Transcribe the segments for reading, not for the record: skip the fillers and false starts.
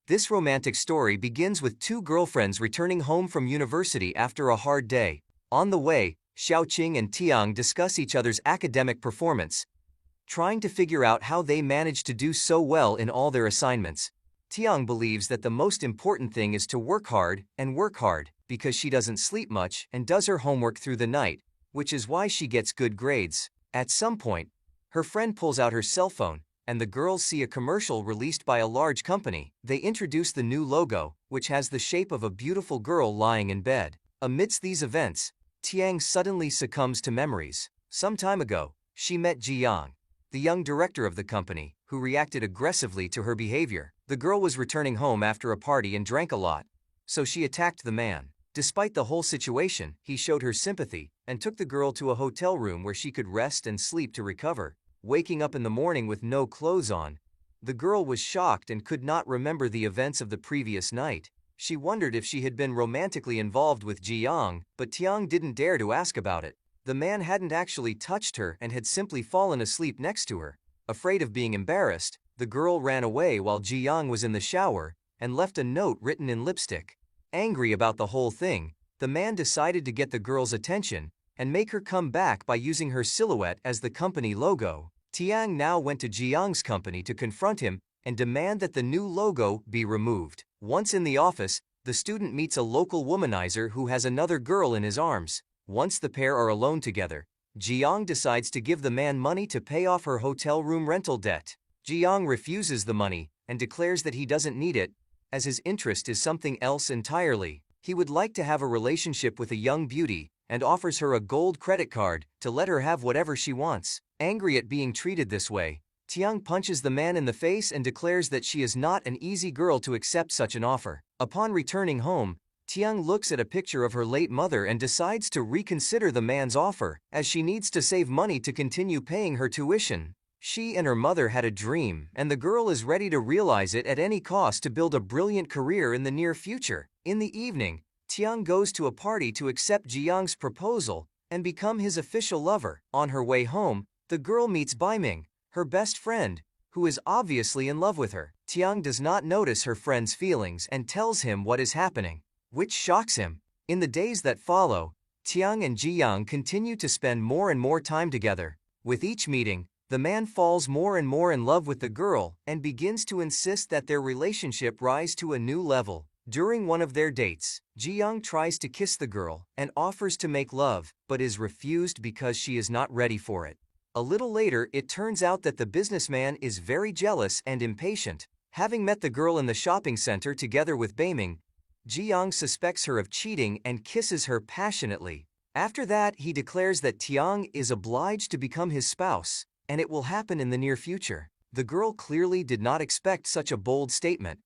This romantic story begins with two girlfriends returning home from university after a hard day. On the way, Xiaoqing and Tiang discuss each other's academic performance, trying to figure out how they managed to do so well in all their assignments. Tiang believes that the most important thing is to work hard because she doesn't sleep much and does her homework through the night, which is why she gets good grades. At some point, her friend pulls out her cell phone, and the girls see a commercial released by a large company. They introduce the new logo, which has the shape of a beautiful girl lying in bed. Amidst these events, Tiang suddenly succumbs to memories. Some time ago, she met Jiang, the young director of the company, who reacted aggressively to her behavior. The girl was returning home after a party and drank a lot, so she attacked the man. Despite the whole situation, he showed her sympathy and took the girl to a hotel room where she could rest and sleep to recover. Waking up in the morning with no clothes on, the girl was shocked and could not remember the events of the previous night. She wondered if she had been romantically involved with Jiang, but Tiang didn't dare to ask about it. The man hadn't actually touched her and had simply fallen asleep next to her. Afraid of being embarrassed, the girl ran away while Jiang was in the shower and left a note written in lipstick. Angry about the whole thing, the man decided to get the girl's attention and make her come back by using her silhouette as the company logo. Tiang now went to Jiang's company to confront him and demand that the new logo be removed. Once in the office, the student meets a local womanizer who has another girl in his arms. Once the pair are alone together, Jiang decides to give the man money to pay off her hotel room rental debt. Jiang refuses the money and declares that he doesn't need it, as his interest is something else entirely. He would like to have a relationship with a young beauty and offers her a gold credit card to let her have whatever she wants. Angry at being treated this way, Tiang punches the man in the face and declares that she is not an easy girl to accept such an offer. Upon returning home, Tiang looks at a picture of her late mother and decides to reconsider the man's offer, as she needs to save money to continue paying her tuition. She and her mother had a dream, and the girl is ready to realize it at any cost to build a brilliant career in the near future. In the evening, Tiang goes to a party to accept Jiang's proposal and become his official lover. On her way home, the girl meets Baiming, her best friend, who is obviously in love with her. Tiang does not notice her friend's feelings and tells him what is happening, which shocks him. In the days that follow, Tiang and Jiang continue to spend more and more time together. With each meeting, the man falls more and more in love with the girl and begins to insist that their relationship rise to a new level. During one of their dates, Jiang tries to kiss the girl and offers to make love, but is refused because she is not ready for it. A little later, it turns out that the businessman is very jealous and impatient. Having met the girl in the shopping center together with Baiming, Jiang suspects her of cheating and kisses her passionately. After that, he declares that Tiang is obliged to become his spouse, and it will happen in the near future. The girl clearly did not expect such a bold statement,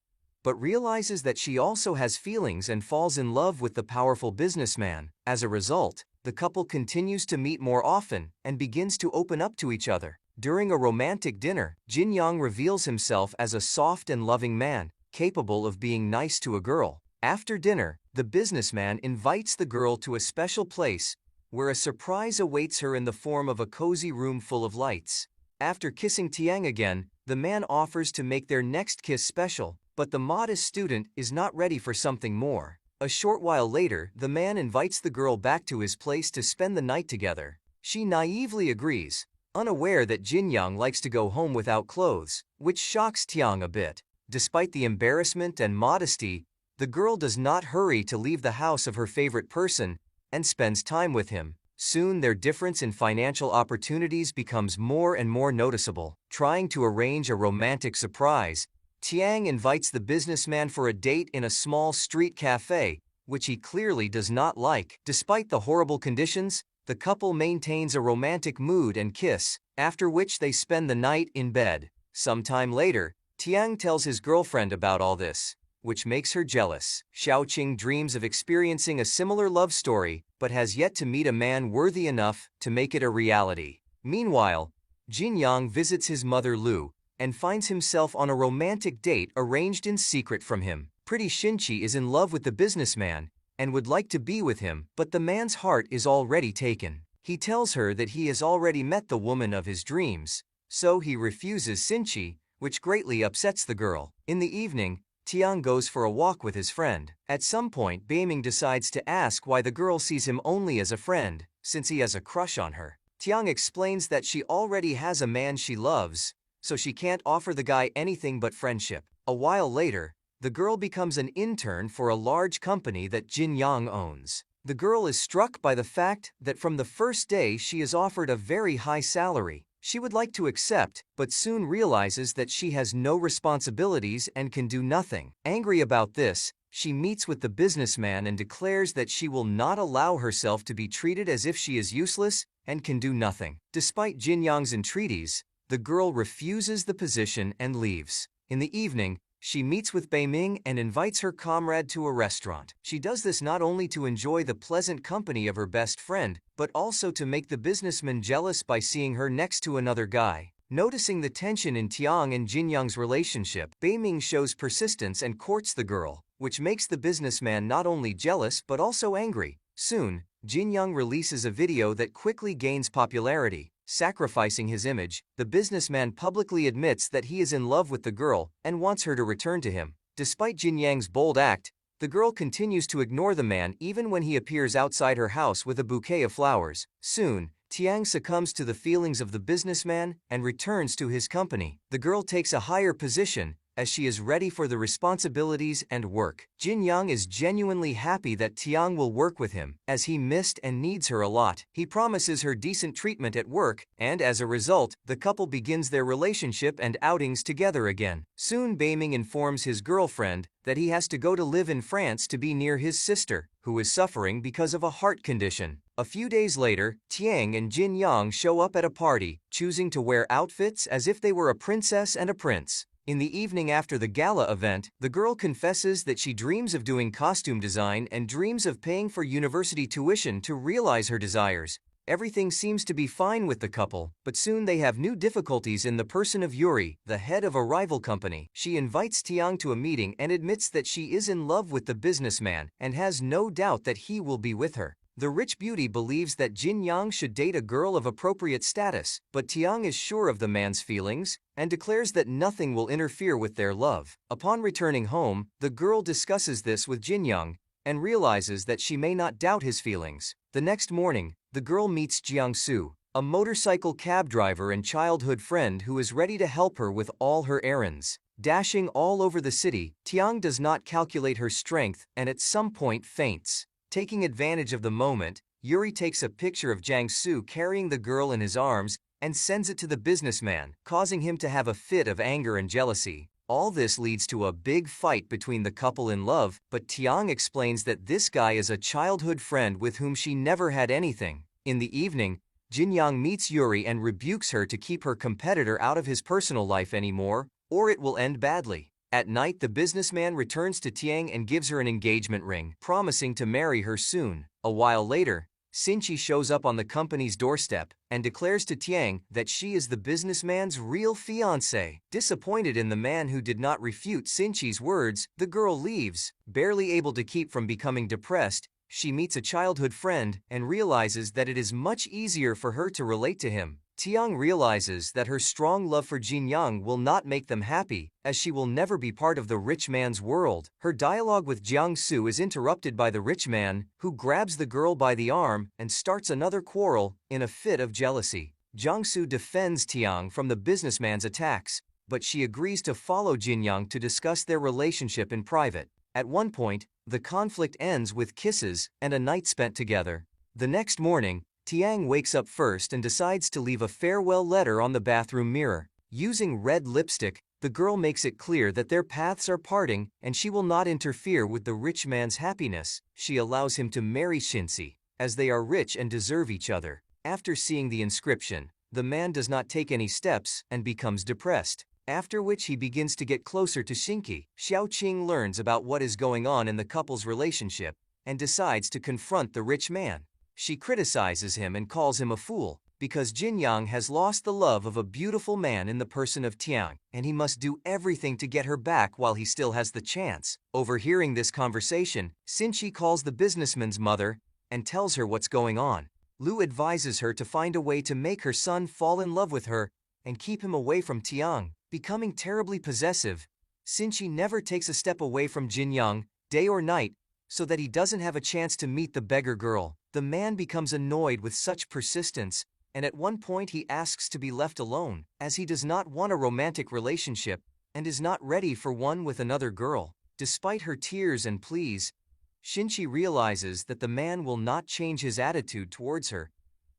but realizes that she also has feelings and falls in love with the powerful businessman. As a result, the couple continues to meet more often and begins to open up to each other. During a romantic dinner, Jin Yang reveals himself as a soft and loving man, capable of being nice to a girl. After dinner, the businessman invites the girl to a special place where a surprise awaits her in the form of a cozy room full of lights. After kissing Tiang again, the man offers to make their next kiss special, but the modest student is not ready for something more. A short while later, the man invites the girl back to his place to spend the night together. She naively agrees, unaware that Jin Yang likes to go home without clothes, which shocks Tiang a bit. Despite the embarrassment and modesty, the girl does not hurry to leave the house of her favorite person and spends time with him. Soon their difference in financial opportunities becomes more and more noticeable. Trying to arrange a romantic surprise, Tiang invites the businessman for a date in a small street cafe, which he clearly does not like. Despite the horrible conditions, the couple maintains a romantic mood and kiss, after which they spend the night in bed. Sometime later, Tiang tells his girlfriend about all this, which makes her jealous. Xiaoqing dreams of experiencing a similar love story, but has yet to meet a man worthy enough to make it a reality. Meanwhile, Jin Yang visits his mother Lu and finds himself on a romantic date arranged in secret from him. Pretty Xinqi is in love with the businessman and would like to be with him, but the man's heart is already taken. He tells her that he has already met the woman of his dreams, so he refuses Xinqi, which greatly upsets the girl. In the evening, Tiang goes for a walk with his friend. At some point, Beiming decides to ask why the girl sees him only as a friend, since he has a crush on her. Tiang explains that she already has a man she loves, so she can't offer the guy anything but friendship. A while later, the girl becomes an intern for a large company that Jin Yang owns. The girl is struck by the fact that from the first day she is offered a very high salary. She would like to accept, but soon realizes that she has no responsibilities and can do nothing. Angry about this, she meets with the businessman and declares that she will not allow herself to be treated as if she is useless and can do nothing. Despite Jin Yang's entreaties, the girl refuses the position and leaves. In the evening, she meets with Beiming and invites her comrade to a restaurant. She does this not only to enjoy the pleasant company of her best friend, but also to make the businessman jealous by seeing her next to another guy. Noticing the tension in Tiang and Jinyang's relationship, Beiming shows persistence and courts the girl, which makes the businessman not only jealous but also angry. Soon, Jinyang releases a video that quickly gains popularity. Sacrificing his image, the businessman publicly admits that he is in love with the girl and wants her to return to him. Despite Jin Yang's bold act, the girl continues to ignore the man even when he appears outside her house with a bouquet of flowers. Soon, Tiang succumbs to the feelings of the businessman and returns to his company. The girl takes a higher position, as she is ready for the responsibilities and work. Jin Yang is genuinely happy that Tiang will work with him, as he missed and needs her a lot. He promises her decent treatment at work, and as a result, the couple begins their relationship and outings together again. Soon Beiming informs his girlfriend that he has to go to live in France to be near his sister, who is suffering because of a heart condition. A few days later, Tiang and Jin Yang show up at a party, choosing to wear outfits as if they were a princess and a prince. In the evening after the gala event, the girl confesses that she dreams of doing costume design and dreams of paying for university tuition to realize her desires. Everything seems to be fine with the couple, but soon they have new difficulties in the person of Yuri, the head of a rival company. She invites Tiang to a meeting and admits that she is in love with the businessman and has no doubt that he will be with her. The rich beauty believes that Jin Yang should date a girl of appropriate status, but Tiang is sure of the man's feelings and declares that nothing will interfere with their love. Upon returning home, the girl discusses this with Jin Yang and realizes that she may not doubt his feelings. The next morning, the girl meets Jiangsu, a motorcycle cab driver and childhood friend who is ready to help her with all her errands. Dashing all over the city, Tiang does not calculate her strength and at some point faints. Taking advantage of the moment, Yuri takes a picture of Jiangsu carrying the girl in his arms and sends it to the businessman, causing him to have a fit of anger and jealousy. All this leads to a big fight between the couple in love, but Tiang explains that this guy is a childhood friend with whom she never had anything. In the evening, Jin Yang meets Yuri and rebukes her to keep her competitor out of his personal life anymore, or it will end badly. At night, the businessman returns to Tiang and gives her an engagement ring, promising to marry her soon. A while later, Sinchi shows up on the company's doorstep and declares to Tiang that she is the businessman's real fiancée. Disappointed in the man who did not refute Sinchi's words, the girl leaves. Barely able to keep from becoming depressed, she meets a childhood friend and realizes that it is much easier for her to relate to him. Tiang realizes that her strong love for Jin Yang will not make them happy, as she will never be part of the rich man's world. Her dialogue with Jiangsu is interrupted by the rich man, who grabs the girl by the arm and starts another quarrel in a fit of jealousy. Jiangsu defends Tiang from the businessman's attacks, but she agrees to follow Jin Yang to discuss their relationship in private. At one point, the conflict ends with kisses and a night spent together. The next morning, Tiang wakes up first and decides to leave a farewell letter on the bathroom mirror. Using red lipstick, the girl makes it clear that their paths are parting and she will not interfere with the rich man's happiness. She allows him to marry Shinsi, as they are rich and deserve each other. After seeing the inscription, the man does not take any steps and becomes depressed, after which he begins to get closer to Shinki. Xiaoqing learns about what is going on in the couple's relationship and decides to confront the rich man. She criticizes him and calls him a fool, because Jin Yang has lost the love of a beautiful man in the person of Tiang, and he must do everything to get her back while he still has the chance. Overhearing this conversation, Sinchi calls the businessman's mother and tells her what's going on. Lu advises her to find a way to make her son fall in love with her and keep him away from Tiang. Becoming terribly possessive, Sinchi never takes a step away from Jinyang, day or night, so that he doesn't have a chance to meet the beggar girl. The man becomes annoyed with such persistence, and at one point he asks to be left alone, as he does not want a romantic relationship and is not ready for one with another girl. Despite her tears and pleas, Shinchi realizes that the man will not change his attitude towards her,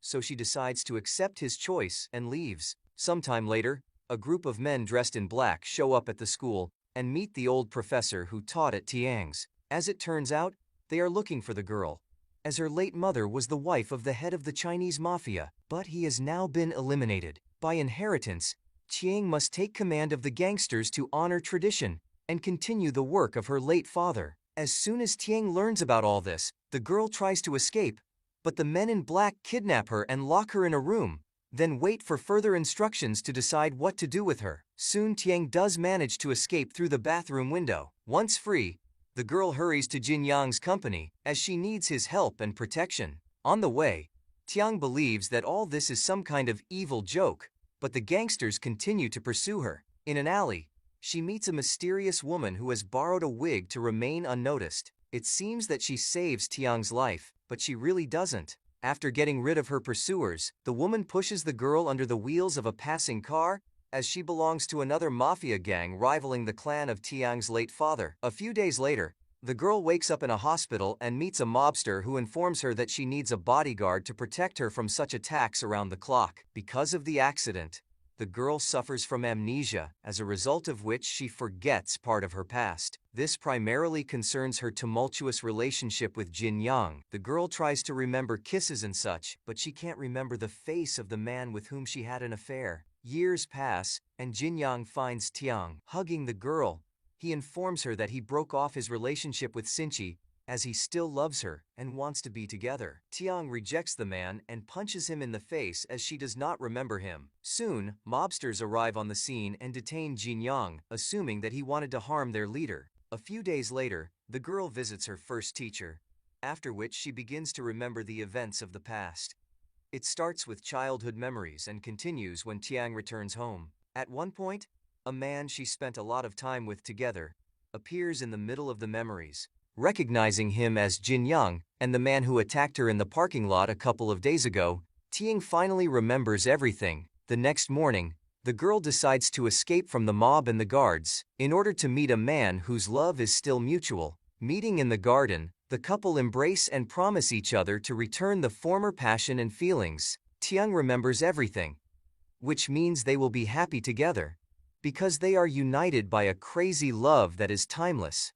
so she decides to accept his choice and leaves. Sometime later, a group of men dressed in black show up at the school and meet the old professor who taught at Tiang's. As it turns out, they are looking for the girl, as her late mother was the wife of the head of the Chinese Mafia, but he has now been eliminated. By inheritance, Tiang must take command of the gangsters to honor tradition and continue the work of her late father. As soon as Tiang learns about all this, the girl tries to escape, but the men in black kidnap her and lock her in a room, then wait for further instructions to decide what to do with her. Soon Tiang does manage to escape through the bathroom window. Once free, the girl hurries to Jin Yang's company, as she needs his help and protection. On the way, Tiang believes that all this is some kind of evil joke, but the gangsters continue to pursue her. In an alley, she meets a mysterious woman who has borrowed a wig to remain unnoticed. It seems that she saves Tiang's life, but she really doesn't. After getting rid of her pursuers, the woman pushes the girl under the wheels of a passing car, as she belongs to another mafia gang rivaling the clan of Tiang's late father. A few days later, the girl wakes up in a hospital and meets a mobster who informs her that she needs a bodyguard to protect her from such attacks around the clock. Because of the accident, the girl suffers from amnesia, as a result of which she forgets part of her past. This primarily concerns her tumultuous relationship with Jin Yang. The girl tries to remember kisses and such, but she can't remember the face of the man with whom she had an affair. Years pass, and Jin Yang finds Tiang hugging the girl. He informs her that he broke off his relationship with Sinchi, as he still loves her and wants to be together. Tiang rejects the man and punches him in the face as she does not remember him. Soon, mobsters arrive on the scene and detain Jin Yang, assuming that he wanted to harm their leader. A few days later, the girl visits her first teacher, after which she begins to remember the events of the past. It starts with childhood memories and continues when Tiang returns home. At one point, a man she spent a lot of time with together appears in the middle of the memories. Recognizing him as Jin Yang and the man who attacked her in the parking lot a couple of days ago, Tiang finally remembers everything. The next morning, the girl decides to escape from the mob and the guards in order to meet a man whose love is still mutual. Meeting in the garden, the couple embrace and promise each other to return the former passion and feelings. Tiang remembers everything, which means they will be happy together, because they are united by a crazy love that is timeless.